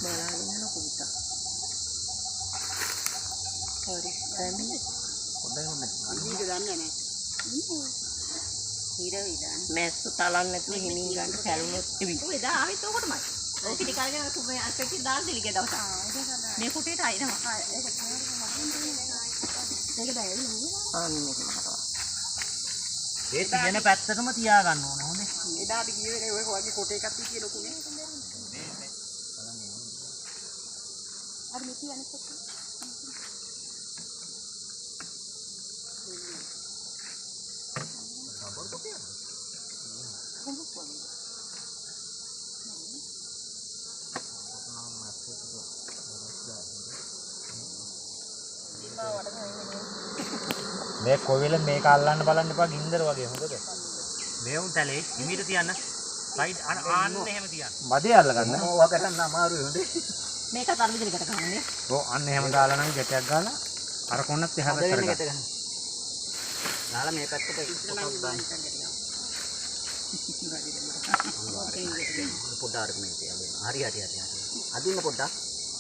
බලන්න පුතා. හරි. දැන් පොඩ්ඩක් හොඳයි. මේක දන්නේ නැහැ. මැස්ස තලන්න නැතුව හිමින් ගන්න කැලුනොත් ඉවි. ඔය දා ආවෙත් ඔකටමයි. ඕක ටික අරගෙන මේ අල්පෙටි දාන්න දිලිගේ දවසක්. මේ කුටියට අයිනවා. ඒක දැයි ඒ තියෙන පැත්තටම තියා ගන්න ඕන හොඳේ. එදාට ගියේ ඔය වගේ කොට එකක් තියෙන ලොකුනේ. අර මෙති අනිත් පැත්ත. සබර් කොටියක්. මේ කොවිල මේක අල්ලන්න බලන්න එපා ගින්දර වගේ හොඳද? මේ උන් තැලේ හිමීට තියන්න. සයිඩ් ආන්න එහෙම තියන්න. බඩේ අල්ල ගන්න. ඕවා ගැටන්න අමාරුයි හොඳේ. මේක අර විදිහට ගහන්නේ. ඔව් අන්න එහෙම දාලා නම් ගැටයක් ගාලා අර කොන්නත් එහා පැත්තට ගන්න. දාලා මේ පැත්තට පොඩ්ඩක් දාන්න. පොඩ්ඩක් අර මේ තියන්න. හරි. අදින්න පොඩ්ඩක්.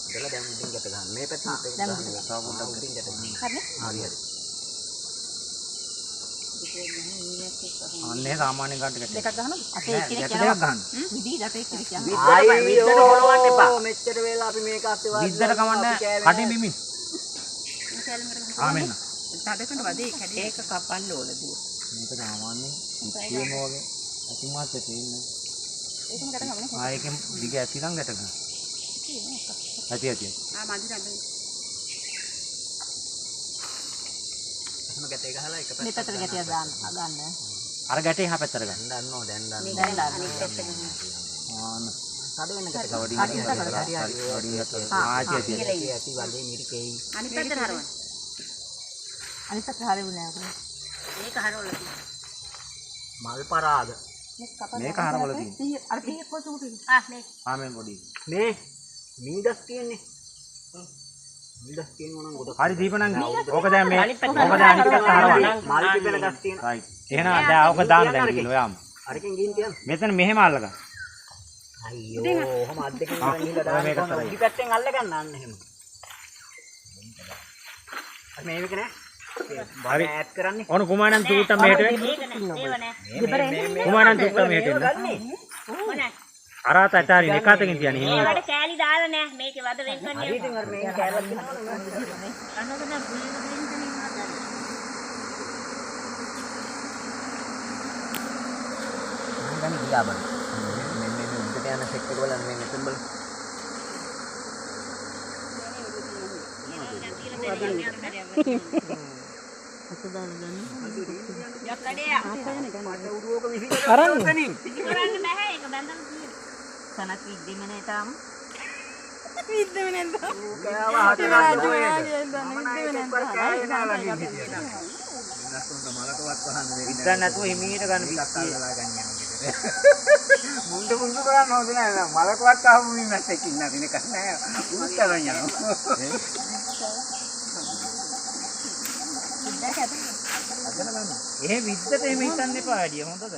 ඉතලා දැන් උඩින් ගැට ගන්න. මේ පැත්තට දාන්න. තව පොඩ්ඩක් උඩින් ගැට ගන්න. හරි. අනේ සාමාන්‍ය ගන්න ගැට. දෙකක් ගහනවා. අපේ එක්කෙනෙක් යනවා. ගන්න. විදිහට අපේ එක්කෙනෙක් යනවා. විද්දට පොළවන්න එපා. මෙච්චර වෙලා අපි මේක අස්සේ වාඩි විද්දට කමන්න කටින් බිමින්. ආ මෙන්න. තදකට වදේ කැඩේ. ඒක කපන්න ඕන දුව. මේක සාමාන්‍ය ඉක්කේම වගේ අතිමාත් තියෙන්නේ. ඒකම ගැට ගමනේ. ආයෙකම දිග ඇති නම් ගැට ගන්න. ඇති. මන්දි රඳන්නේ. එහෙම ගැටේ ගහලා එක මේ පැත්තට ගැටියක් දාන්න. අර ගැටේ එහා පැත්තට ගන්න. දන්නෝ දැන් දන්න. දැන් දාන්න. අනිත් පැත්තට ගන්න. ආන්න. කඩ වෙන ගැට කවඩින් ඇති වගේ මිරිකේ. අනිත් පැත්තට හරවන්න. අනිත් පැත්තට හරවුනේ නැහැ. මේක හරවලා තියෙනවා. මල් පරාද. මේක හරවලා තියෙනවා. අර පිහියක් පොතු උටි. මේ. ආමෙන් පොඩි. මේ මීදස් තියෙන්නේ. මීදස් තියෙනවා නම් ගොඩක්. හරි දීපනන්. ඕක දැන් මේ ඕක දැන් අනිත් පැත්තට හරවන්න. මල් පිපෙන ගස් තියෙන. රයිට්. එහෙනම් දැන් ඕක දාන්න දැන් කිලෝ යාම. අරකින් ගින් තියන්න. මෙතන මෙහෙම අල්ලගන්න. අයියෝ ඔහම අත් දෙකෙන් ඉඳන් ගිහලා දාන්න ඕන. උඩි පැත්තෙන් අල්ල ගන්න අන්න එහෙම. මේක නෑ. හරි ඈඩ් කරන්නේ. ඕන කුමාරයන් තුට්ට මෙහෙට වෙන්න. කුමාරයන් තුට්ට මෙහෙට වෙන්න. අරාත ඇතාරින් එක අතකින් තියන්නේ හිමි. ඒවට කෑලි දාලා නෑ. මේකේ වද වෙන් කරන්නේ. හරි ඉතින් අර මේක කෑල්ලක් දෙනවනේ. අන්නද නෑ බුලින දෙන්න තනින් හදන්න. මම ගන්නේ ගියා බලන්න. මේ උඩට යන සෙක් එක බලන්න මේ මෙතන බලන්න. අරන් කරන්න බෑ ඒක බඳන් තියෙන. සනත් විද්දෙම නේ තාම. විද්දෙම නේද? කෑවා හද ගන්න ඕනේ. ඉතින් නැතුව හිමීට ගන්න පිට්ටිය. මුණ්ඩ කරන්න හොඳ නෑ. මලකවත් ආපු මිනිස්සෙක් එක්ක ඉන්න දිනක නෑ. උරුත් අරන් යනවා. එහෙ විද්දට එහෙම හිතන්න එපා වැඩිය හොඳද?